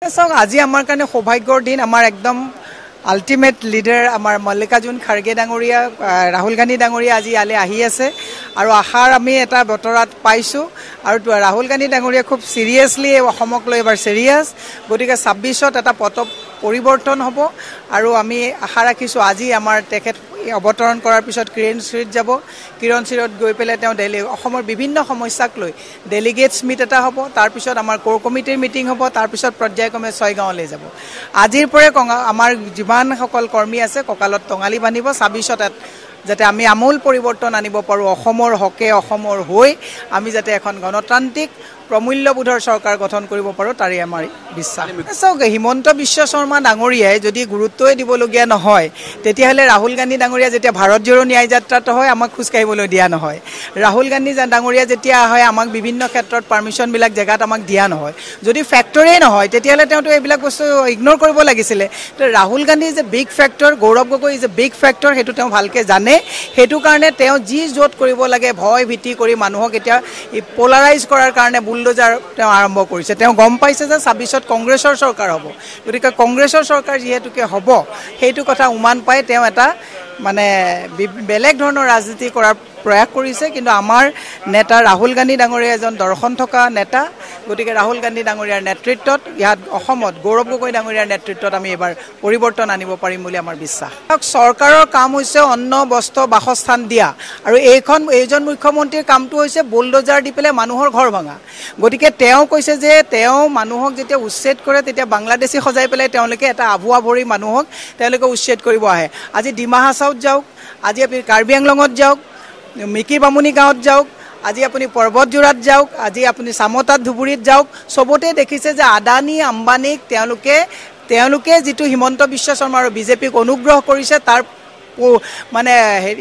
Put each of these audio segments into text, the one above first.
চাওক আজি আমাৰ কাৰণে সৌভাগ্যৰ দিন আমাৰ একদম আল্টিমেট লিডাৰ আমাৰ মল্লিকাৰ্জুন খাৰ্গে ডাঙৰীয়া ৰাহুল গান্ধী ডাঙৰীয়া আজি ইয়ালৈ আহি আছে আৰু আশাৰ আমি এটা বতৰাত পাইছোঁ আৰু ৰাহুল গান্ধী ডাঙৰীয়া খুব সিৰিয়াছলি অসমক লৈ এবাৰ সিৰিয়াছ গতিকে 26ত এটা পট পৰিৱৰ্তন হ'ব আৰু আমি আশা ৰাখিছোঁ আজি আমাৰ তেখেত অৱতৰণ কৰাৰ পিছত কিৰণশ্ৰীত যাব কিৰণশ্ৰীত গৈ পেলাই তেওঁ দিল্লী অসমৰ বিভিন্ন সমস্যাক লৈ ডেলিগেটছ মিট এটা হ'ব তাৰপিছত আমাৰ কোৰ কমিটিৰ মিটিং হ'ব তাৰপিছত পৰ্যায়ক্ৰমে 6 গাঁৱলৈ যাব আজিৰ পৰাই আমাৰ যিমানসকল কৰ্মী আছে কঁকালত টঙালি বান্ধিব 26ত যাতে আমি আমূল পৰিৱৰ্তন আনিব পাৰোঁ অসমৰ হকে অসমৰ হৈ আমি যাতে এখন গণতান্ত্ৰিক প্ৰমূল্যবোধৰ চৰকাৰ গঠন কৰিব পাৰোঁ তাৰে আমাৰ বিশ্বাস চাওক হিমন্ত বিশ্ব শৰ্মা ডাঙৰীয়াই যদি গুৰুত্বই দিবলগীয়া নহয় তেতিয়াহ'লে ৰাহুল গান্ধী ডাঙৰীয়া যেতিয়া ভাৰত জোড়ো ন্যায় যাত্ৰাত হয় আমাক খোজকাঢ়িবলৈ দিয়া নহয় ৰাহুল গান্ধী ডাঙৰীয়া যেতিয়া হয় আমাক বিভিন্ন ক্ষেত্ৰত পাৰ্মিশ্যনবিলাক জেগাত আমাক দিয়া নহয় যদি ফেক্টৰেই নহয় তেতিয়াহ'লে তেওঁতো এইবিলাক বস্তু ইগন'ৰ কৰিব লাগিছিলে তো Rahul Gandhi is a big factor Gaurav Gogoi is a big factor সেইটো তেওঁ ভালকৈ জানে সেইটো কাৰণে তেওঁ যি য'ত কৰিব লাগে ভয় ভীতি কৰি মানুহক এতিয়া পলাৰাইজ কৰাৰ কাৰণে বুলডোজাৰ তেওঁ আৰম্ভ কৰিছে তেওঁ গম পাইছে যে 26ত কংগ্ৰেছৰ চৰকাৰ হ'ব গতিকে কংগ্ৰেছৰ চৰকাৰ যিহেতুকে হ'ব সেইটো কথা উমান পাই তেওঁ এটা মানে বেলেগ ধৰণৰ ৰাজনীতি কৰাৰ প্ৰয়াস কৰিছে কিন্তু আমাৰ নেতা ৰাহুল গান্ধী ডাঙৰীয়া এজন দৰ্শন থকা নেতা গতিকে ৰাহুল গান্ধী ডাঙৰীয়াৰ নেতৃত্বত ইয়াত অসমত গৌৰৱ গগৈ ডাঙৰীয়াৰ নেতৃত্বত আমি এবাৰ পৰিৱৰ্তন আনিব পাৰিম বুলি আমাৰ বিশ্বাস চৰকাৰৰ কাম হৈছে অন্ন বস্ত্ৰ বাসস্থান দিয়া আৰু এইজন মুখ্যমন্ত্ৰীৰ কামটো হৈছে বুলডোজাৰ দি পেলাই মানুহৰ ঘৰ ভাঙা গতিকে তেওঁ কৈছে যে তেওঁ মানুহক যেতিয়া উচ্ছেদ কৰে তেতিয়া বাংলাদেশী সজাই পেলাই তেওঁলোকে এটা আভুৱা ভৰি মানুহক তেওঁলোকে উচ্ছেদ কৰিব আহে আজি ডিমা হাছাওত যাওক আজি আপুনি কাৰ্বি আংলঙত যাওক মিকি বামুণী গাঁৱত যাওক আজি আপুনি পৰ্বতজোৰাত যাওক আজি আপুনি চামতাত ধুবুৰীত যাওক চবতে দেখিছে যে আদানী আম্বানীক তেওঁলোকে যিটো হিমন্ত বিশ্ব শৰ্মা আৰু বিজেপিক অনুগ্ৰহ কৰিছে তাৰ মানে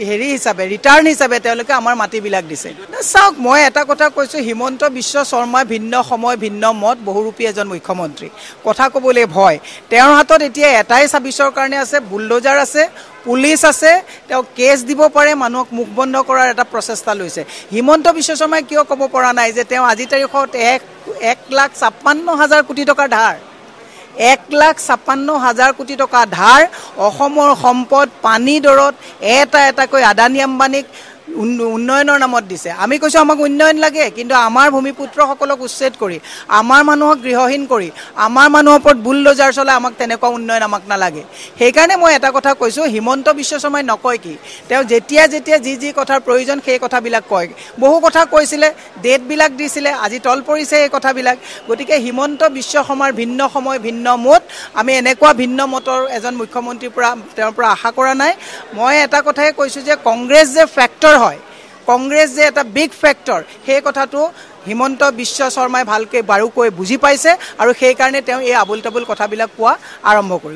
হেৰি হিচাপে ৰিটাৰ্ণ হিচাপে তেওঁলোকে আমাৰ মাটিবিলাক দিছে চাওক মই এটা কথা কৈছোঁ হিমন্ত বিশ্ব শৰ্মা ভিন্ন সময় ভিন্ন মত বহুৰূপী এজন মুখ্যমন্ত্ৰী কথা ক'বলৈ ভয় তেওঁৰ হাতত এতিয়া এটাই 26ৰ কাৰণে আছে বুলডোজাৰ আছে পুলিচ আছে তেওঁ কেছ দিব পাৰে মানুহক মুখ বন্ধ কৰাৰ এটা প্ৰচেষ্টা লৈছে হিমন্ত বিশ্ব শৰ্মাই কিয় ক'ব পৰা নাই যে তেওঁ আজি তাৰিখত 1,56,000 কোটি টকাৰ ধাৰ 1,56,000 কোটি টকা ধাৰ অসমৰ সম্পদ পানী দৰত এটাকৈ আদানী আম্বানীক উন্নয়নৰ নামত দিছে আমি কৈছোঁ আমাক উন্নয়ন লাগে কিন্তু আমাৰ ভূমিপুত্ৰসকলক উচ্ছেদ কৰি আমাৰ মানুহক গৃহহীন কৰি আমাৰ মানুহৰ ওপৰত বুলডোজাৰ চলাই আমাক তেনেকুৱা উন্নয়ন আমাক নালাগে সেইকাৰণে মই এটা কথা কৈছোঁ হিমন্ত বিশ্ব শৰ্মাই নকয় কি তেওঁ যেতিয়া যি কথাৰ প্ৰয়োজন সেই কথাবিলাক কয় বহু কথা কৈছিলে ডেটবিলাক দিছিলে আজি তল পৰিছে এই কথাবিলাক গতিকে হিমন্ত বিশ্ব শৰ্মাৰ ভিন্ন সময় ভিন্ন মত আমি এনেকুৱা ভিন্ন মতৰ এজন মুখ্যমন্ত্ৰীৰ পৰা তেওঁৰ পৰা আশা কৰা নাই মই এটা কথাই কৈছোঁ যে কংগ্ৰেছ যে ফেক্টৰ হয় কংগ্ৰেছ যে এটা বিগ ফেক্টৰ সেই কথাটো হিমন্ত বিশ্ব শৰ্মাই ভালকৈ বাৰুকৈ বুজি পাইছে আৰু সেইকাৰণে তেওঁ এই আবুল তাবুল কথাবিলাক কোৱা আৰম্ভ কৰিছে